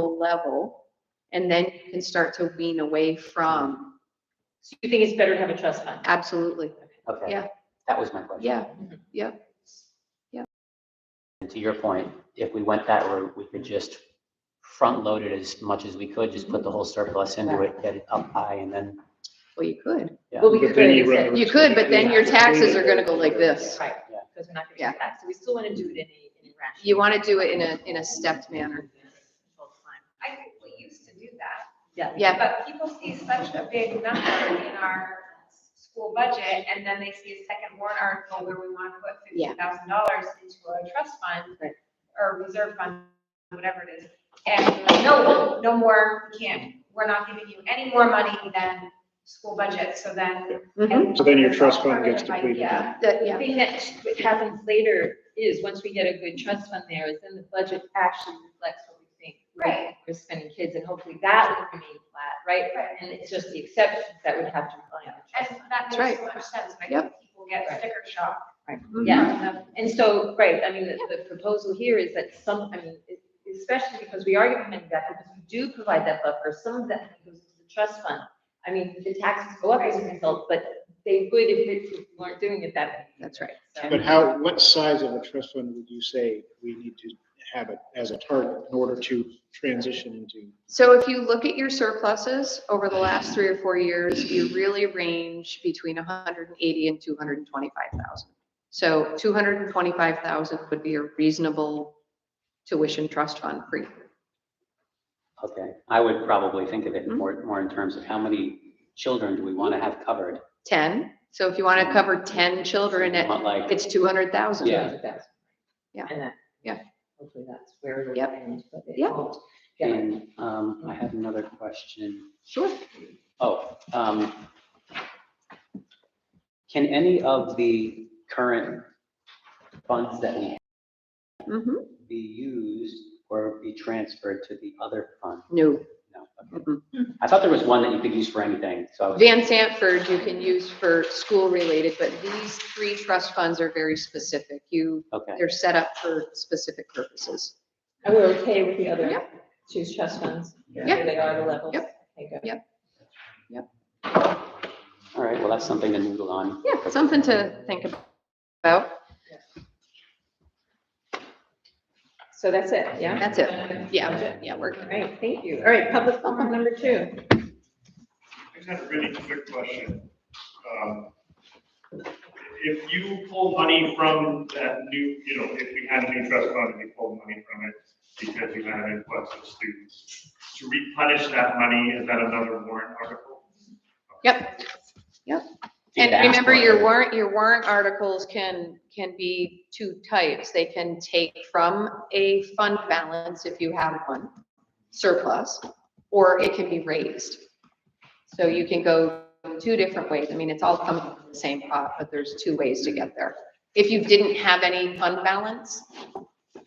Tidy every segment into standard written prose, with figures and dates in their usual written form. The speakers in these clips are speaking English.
level, and then you can start to wean away from. So you think it's better to have a trust fund? Absolutely. Okay. Yeah. That was my question. Yeah. Yeah. And to your point, if we went that route, we could just front load it as much as we could, just put the whole surplus into it, get it up high, and then, Well, you could. yeah. Well, we But could, then you except- run the You could, but then your taxes are gonna go like this. Right, Yeah. because we're not gonna Yeah. get that, so we still wanna do it in a rational. You want to do it in a stepped manner. I think we used to do that, Yeah. Yeah. but people see such a big number in our school budget, and then they see a second warrant article where we want to put Yeah. $50,000 into a trust fund Right. or reserve fund, whatever it is. And like, no more, we can't, we're not giving you any more money than school budget, so then. Mhm. So then your trust fund gets Alternative depleted. idea. That- The Yeah. thing that happens later is, once we get a good trust fund there, is then the budget actually reflects what we think. Right. We're spending kids, and hopefully that will remain flat, right? Right. And it's just the exceptions that would have to rely on the trust And fund. that That's makes right. so much sense, and I Yep. think people get Right. sticker shock. Mhm. Yeah, and so, right, I mean, the proposal here is that some, I mean, especially because we are giving money back, because we do provide that buffer, some of that money goes into the trust fund. I mean, the taxes go up as a result, but they would if we weren't doing it that way. That's right. So- But what size of a trust fund would you say we need to have it as a target in order to transition into? So if you look at your surpluses over the last 3 or 4 years, you really range between 180 and 225,000. So 225,000 would be a reasonable tuition trust fund for you. Okay, I would probably think of it more in terms of how many children do we want to have covered? 10. So if you want to cover 10 children, Not like, it's 200,000. Yeah. Yeah. And that. Yeah. Hopefully that's where it'll Yep. land, but it Yep. won't. Yeah. and, I had another question. Sure. Oh, can any of the current funds that we Mm-hmm. be used or be transferred to the other fund? No. No, okay. Mm-mm. I thought there was one that you could use for anything, so I was, Van Sanford you can use for school related, but these 3 trust funds are very specific. okay. They're set up for specific purposes. And we're okay with the other Yep. 2 trust funds? Yep. Where they are, the levels? Yep. Okay, good. Yep. All right, well, that's something to noodle on. Yeah, something to think about. So that's it, yeah? That's it. Yeah, we're All good. right, thank you. All right, public forum number 2. I just had a really quick question. If you pull money from that new, if we had a new trust fund and you pulled money from it because you had an influx of students, to replenish that money, is that another warrant article? Yep. If you And ask remember, for your it. warrant articles can be 2 types. They can take from a fund balance, if you have one, surplus, or it can be raised. So you can go 2 different ways. I mean, it's all coming from the same pot, but there's 2 ways to get there. If you didn't have any fund balance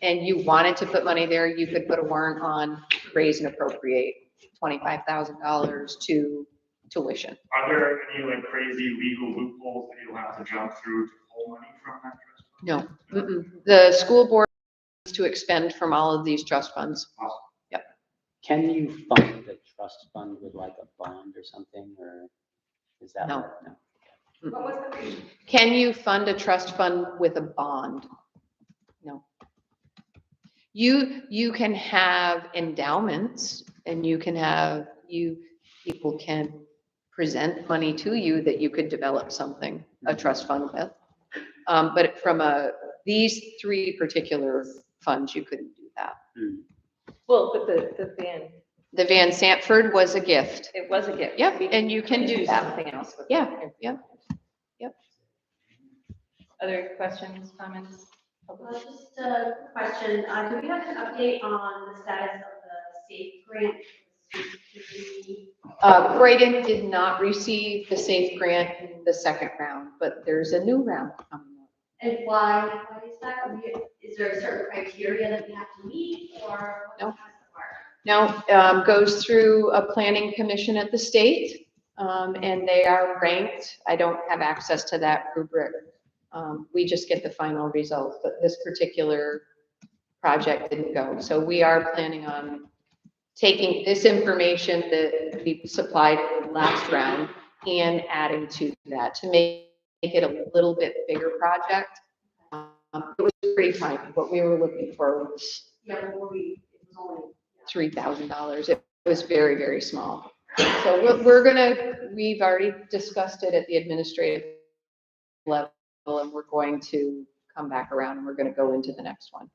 and you wanted to put money there, you could put a warrant on, raise and appropriate $25,000 to tuition. Are there any like crazy legal loopholes that you'll have to jump through to pull money from that trust fund? No. Mm-mm. The school board needs to expend from all of these trust funds. Can you fund the trust fund with like a bond or something, or is that? No. What was the reason? Can you fund a trust fund with a bond? No. You can have endowments and you can have, people can present money to you that you could develop something, a trust fund with. But from these 3 particular funds, you couldn't do that. Well, but the van, The Van Sanford was a gift. it was a gift. Yep, We and you can do that. something else with it. Yeah, yeah. Other questions, comments? Well, just a question, do we have an update on the status of the SAFE grant? Croydon did not receive the SAFE grant in the second round, but there's a new round coming up. And why is that? Is there a certain criteria that we have to meet, or what No. has to work? Now, goes through a planning commission at the state, and they are ranked. I don't have access to that rubric. We just get the final results, but this particular project didn't go. So we are planning on taking this information that we supplied last round and adding to that to make it a little bit bigger project. It was pretty tiny. What we were looking for was Yeah, it was only. $3,000. It was very, very small. So we've already discussed it at the administrative level, and we're going to come back around and we're going to go into the next one.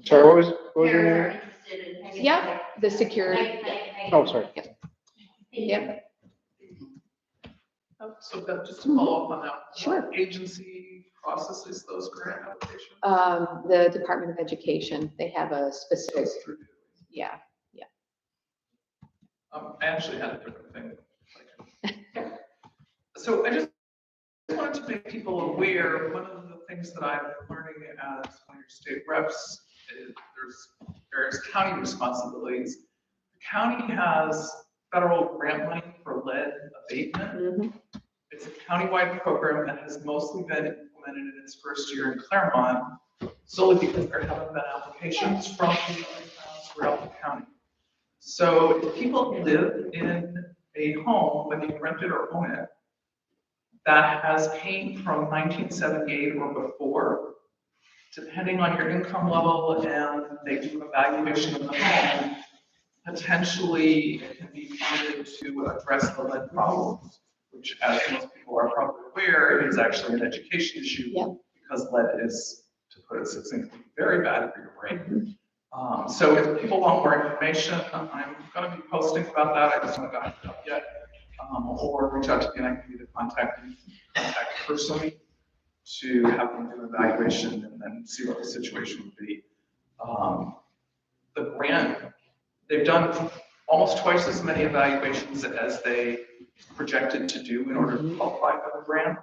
Sorry, what was your Parents name? are interested in hanging Yeah, out. the security. Oh, sorry. Yep. So Beth, just to follow up on that. Sure. What agency processes those grant applications? The Department of Education, they have a specific, yeah. I actually had a different thing. So I just wanted to make people aware, one of the things that I'm learning as one of your state reps is there's various county responsibilities. The county has federal grant money for lead abatement. Mhm. It's a countywide program that has mostly been implemented in its first year in Claremont, solely because there haven't been applications from the other towns throughout the county. So if people live in a home, whether you rent it or own it, that has paint from 1978 or before, depending on your income level, and they do an evaluation of the home, potentially it can be funded to address the lead problems, which, as most people are probably aware, is actually an education issue. Yep. Because lead is, to put it succinctly, very bad for your brain. So if people want more information, I'm going to be posting about that. I just haven't gotten it up yet. Or reach out to me and I can either contact personally to have them do an evaluation and then see what the situation would be. The grant, they've done almost twice as many evaluations as they projected to do in order to qualify for the grant.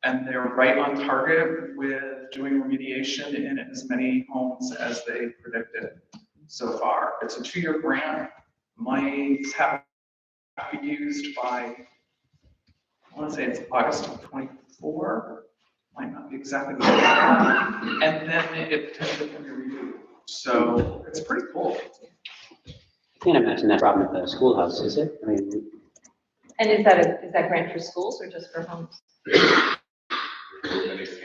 And they're right on target with doing remediation in as many homes as they predicted so far. It's a 2-year grant. Monies have to be used by, I want to say it's August of 24, might not be exactly right. And then it potentially can be reviewed. So it's pretty cool. I can't imagine that problem at the schoolhouse, is it? I mean, And is that grant for schools or just for homes?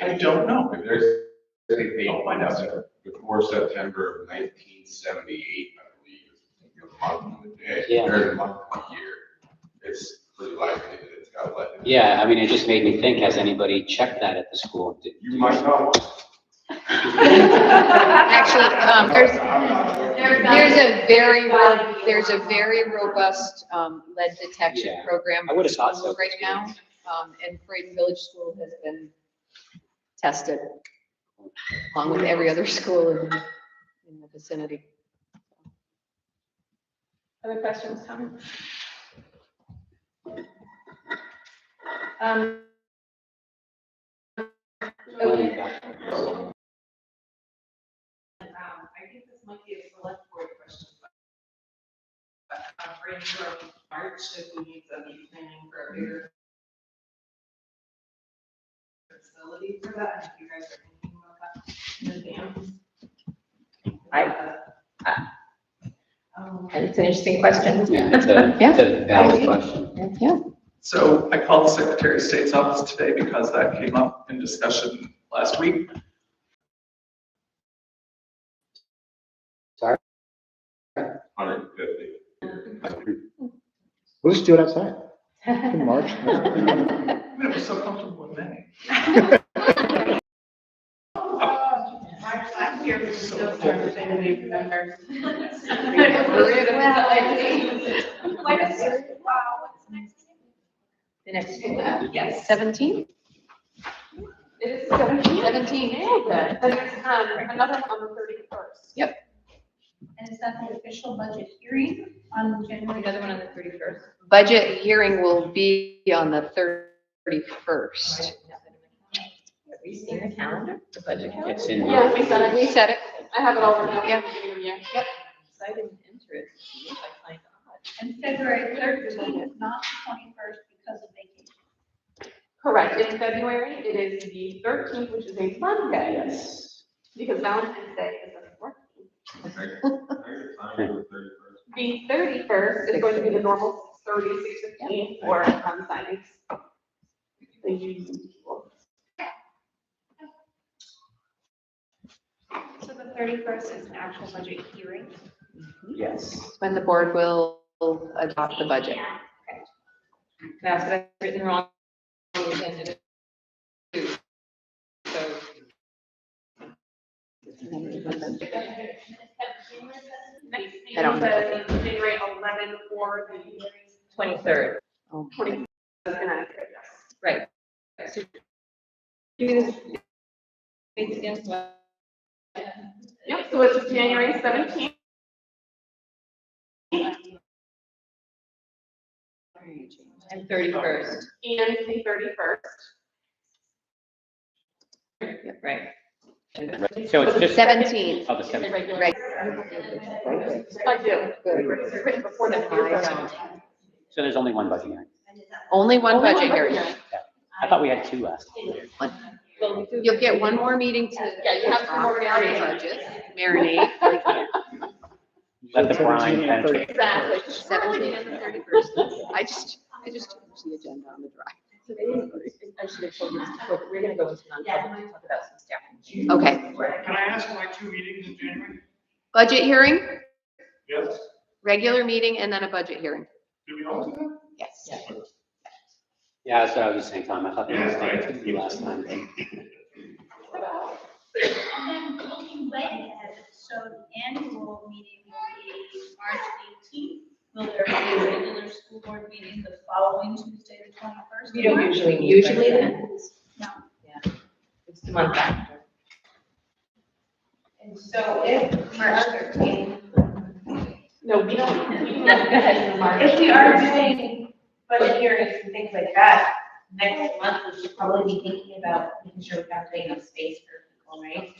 I don't know. If there's anything I'll find out. before September of 1978, I believe, is a month of the day. Yeah. There's a month of the year. It's pretty likely that it's got lead in it. yeah, I mean, it just made me think, has anybody checked that at the school? You might not want. Actually, there's a very robust lead detection Yeah. program I would've thought so. right now. And Creighton Village School has been tested along with every other school in the vicinity. Other questions, Tom? Okay. I think this might be a select board question. Brainstorm March if we need to be planning for a bigger facility for that, if you guys are thinking about that in advance. It's an interesting question. Yeah, it's a valid question. Yeah. So I called the Secretary of State's office today because that came up in discussion last week. Sorry? 150. We'll just do it outside in March. I mean, it was so comfortable in May. I'm here for still trying to think of the members. The next. Yes. 17? It is 17. 17. And there's another one on the 31st. And is that the official budget hearing on January? Another one on the 31st. Budget hearing will be on the 31st. Have you seen the calendar, the budget calendar? It's in. Yeah, we said it. We said it. I have it all written Yeah. up. Yeah. Yep. So I didn't enter it. I find it odd. And February 13th, not the 21st because of vacation. Correct. In February, it is the 13th, which is a Monday, Yes. because Valentine's Day is the 14th. The 31st is going to be the normal 36:15 for signings. The usual. So the 31st is an actual budget hearing. Yes. When the board will adopt the budget. That's what I've written wrong on the agenda too. So, I don't know. January 11 for the 23rd, 20th is inaccurate, yes. right. So, do this dates again, what? Yep, so it's January 17th. And 31st, And the 31st. right. So it's just. 17th. Oh, the 17th. Right. I do. It's written before the. So there's only one budget hearing. Only one Only budget one hearing. budget I thought we had two last. One. Well, we do- You'll get one more meeting to. Yeah, you have some more marinate. marinate. Marinate. Let the brine 17 and 30. penetrate. Exactly. 17th and the 31st. I just changed the agenda on the drive. So they didn't- I should have told you this before, but we're gonna go into non-public to talk about some staffing. Okay. Can I ask my 2 meetings in January? Budget hearing, Yes? regular meeting, and then a budget hearing. Do we all do that? Yes. Yeah, that's what I was saying, Tom. I thought they Yeah, right. were the last time. And then looking way ahead, so the annual meeting will be March 18th. Will there be a regular school board meeting the following Tuesday, the 21st? We don't usually meet. Usually like then. No. that. It's the month after. And so if March 13th, No, we don't. Go ahead, Mark. if we are doing budget hearings and things like that, next month, we should probably be thinking about making sure we have enough space for people, right?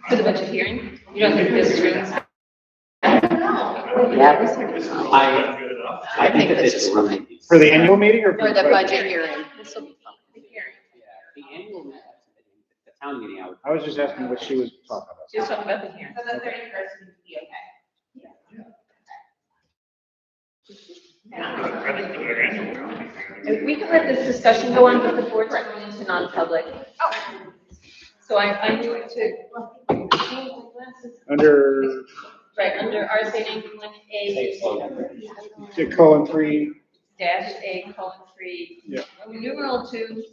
For the budget hearing, you don't think this is? I don't know. Yeah. I. Good enough. I think that this this is is fine. For the annual meeting or? For the budget hearing. This will be fun. The annual, the town meeting, I would. I was just asking what she was talking about. Just talk about the hearing. So the 31st would be okay. I think for their annual. And we can let this discussion go on, but the board's going into non-public. So I move to, Under right, under RSA 91A colon 3, dash A colon 3. Yeah. Numeral 2,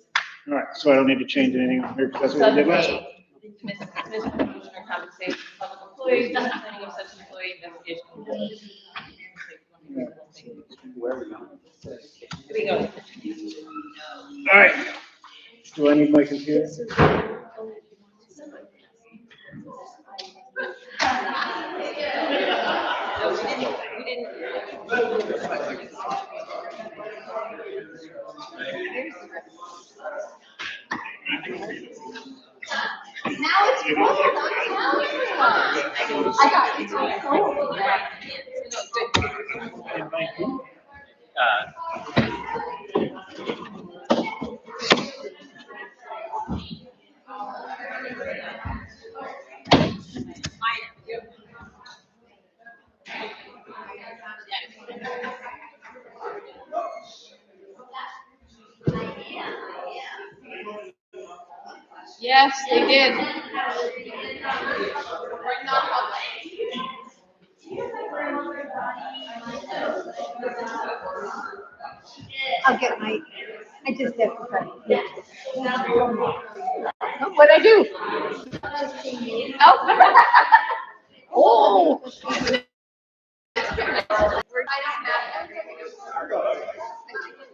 all right, so I don't need to change anything here because that's what we sub did last time. A. Mispromotion or compensation of public employees, disciplining of such employee, investigation. Where are we going? Here we go. All right. Do I need my computer? We didn't. Now it's cold, I'm telling you. I got it, it's cold. Yes, they did. I'll get my, I just have to cut it. What'd I do? Oh.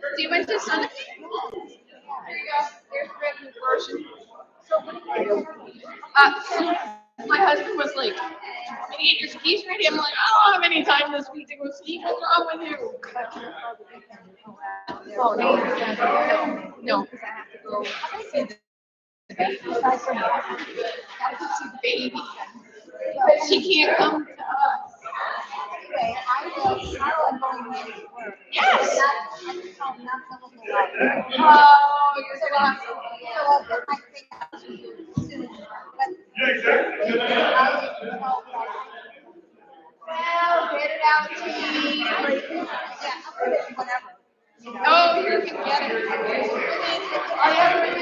So you went to Sunday? There you go. There's the written version. So what did you do? My husband was like, "Can you get your skis ready?" I'm like, "I don't have any time this week to go ski. What's wrong with you?" Oh, no. No. Because I have to go see the baby. Gotta go see the baby. But she can't come to us. Anyway, I will going to work. Yes. Not Oh, you're so awesome. I'll get my thing out to you soon, but Yeah, exactly. I'll let you know. Well, get it out Oh, you can get it. I have it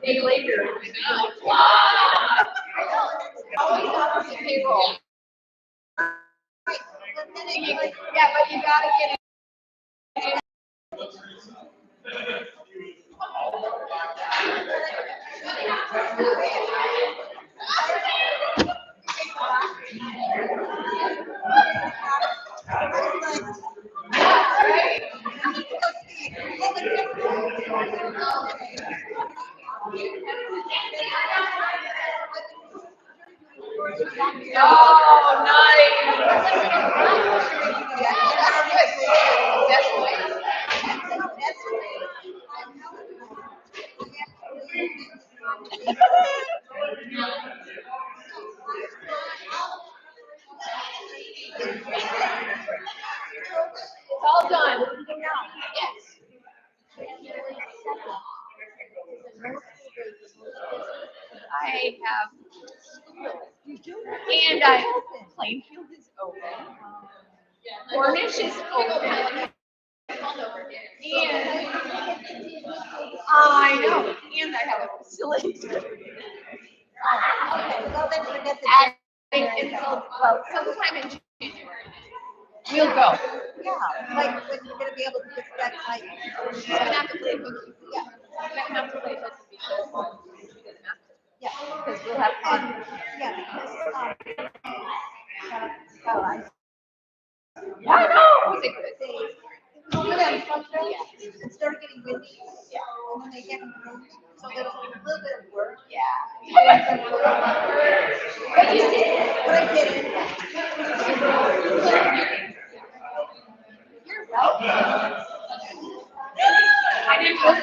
big later. Always on the payroll. Yeah, but you gotta get it. Oh, it's all done. Yes. I have, and Plainfield is open. Cornish is open. And I know, and I have a facility. Well, then forget the. Well, sometime in January. We'll go. Yeah, like when you're gonna be able to just that like. She's gonna have to play hooky. Yeah. She's gonna have to play hooky because she doesn't have to. Yeah. Because we'll have fun. Yeah, because, I know. Was it good? it was good on Sunday. It started getting windy. Yeah. And then they get moved, so there was a little bit of work. Yeah. But you did. But I did it. You're welcome. I didn't know.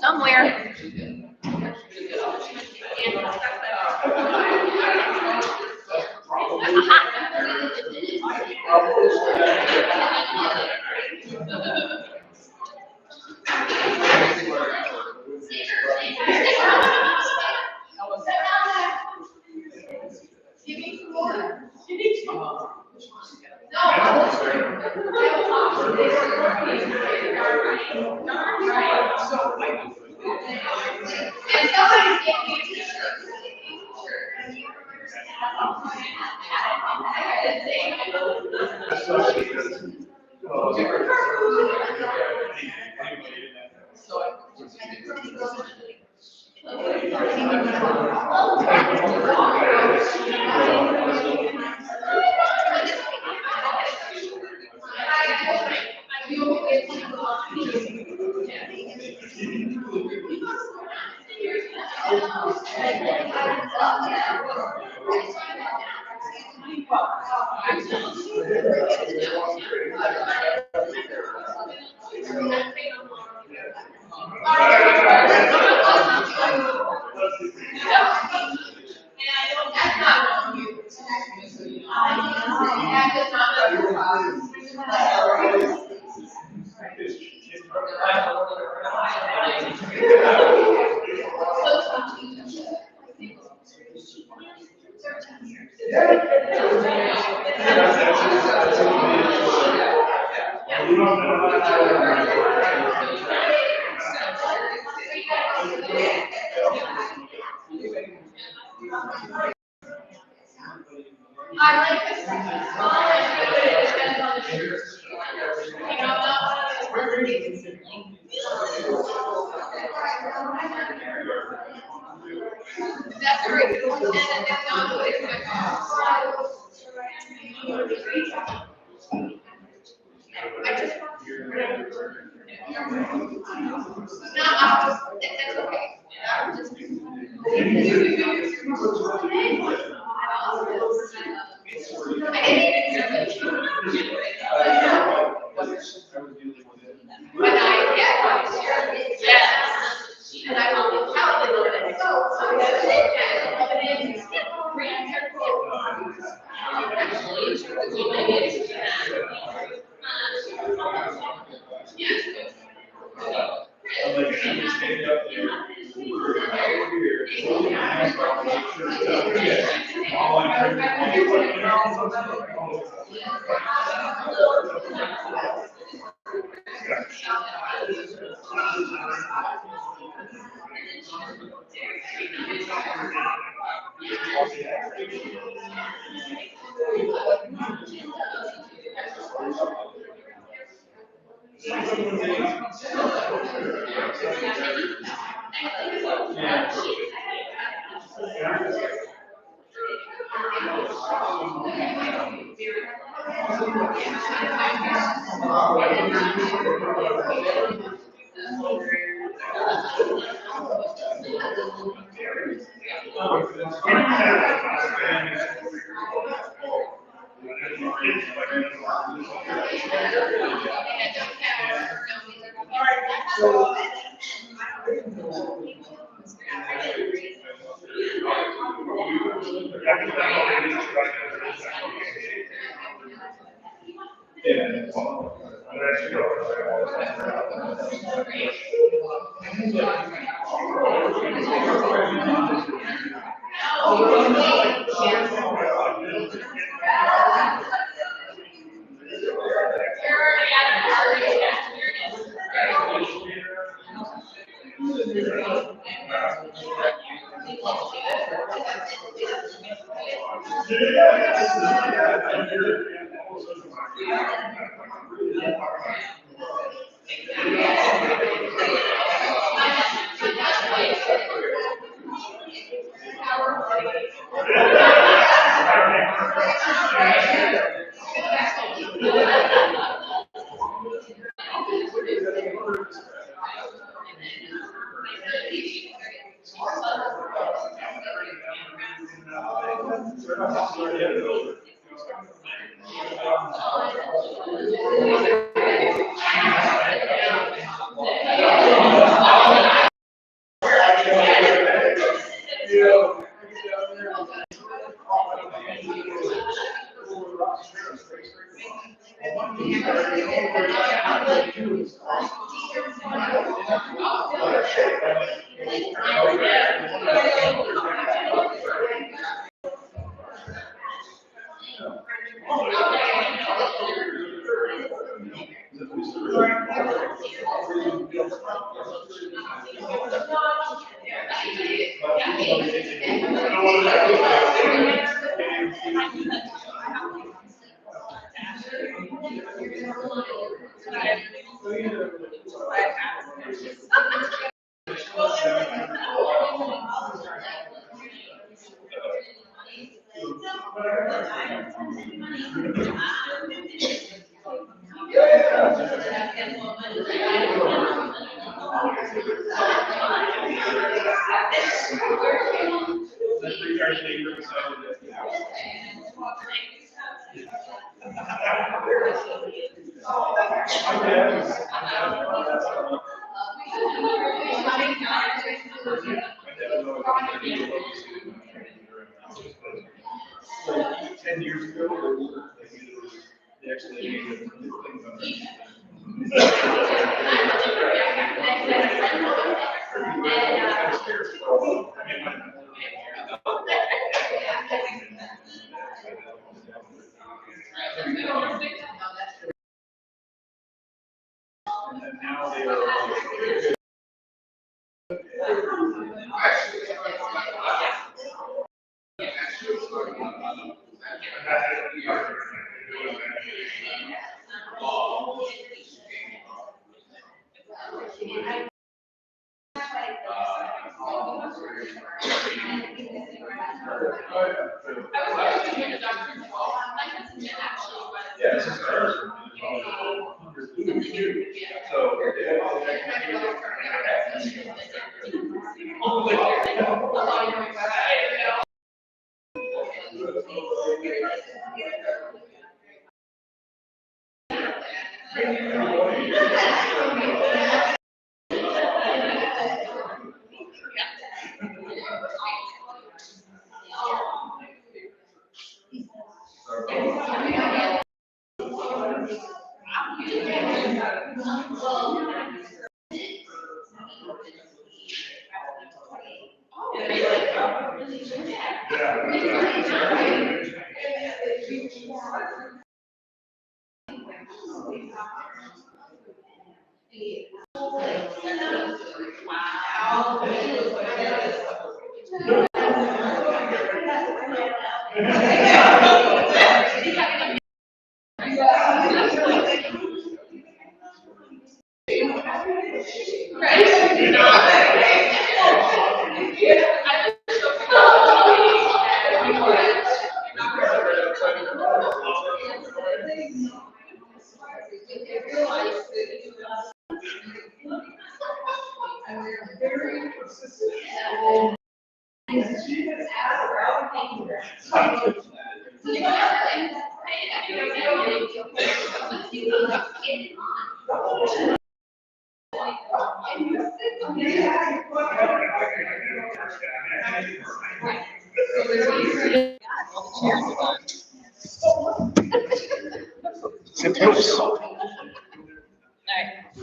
Somewhere.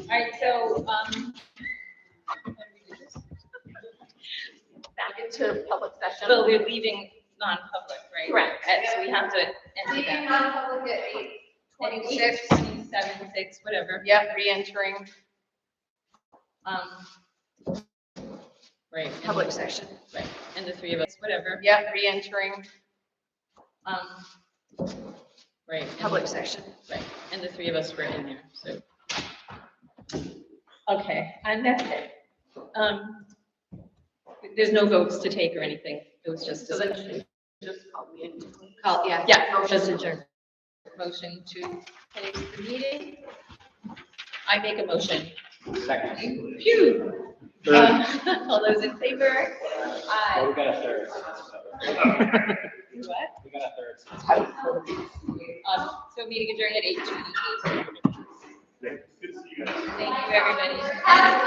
Alright, so, Back into public session. so we're leaving non-public, right? Correct. And so we have to enter that. non-public at 8:26. 27, 6, whatever. Yep, re-entering Right. and- public session. Right, and the three of us, whatever. Yep, re-entering Right. and- public session. Right, and the three of us were in there, so. Okay, and that's it. There's no votes to take or anything, it was just discussion. Just call me in. Call, yeah. Yeah, just adjourn. Motion to finish the meeting. I make a motion. Second. Phew. All those in favor? Well, Aye. we got a third. What? We got a third. So meeting adjourned at 8:28. Good to see you guys. Thank you, everybody.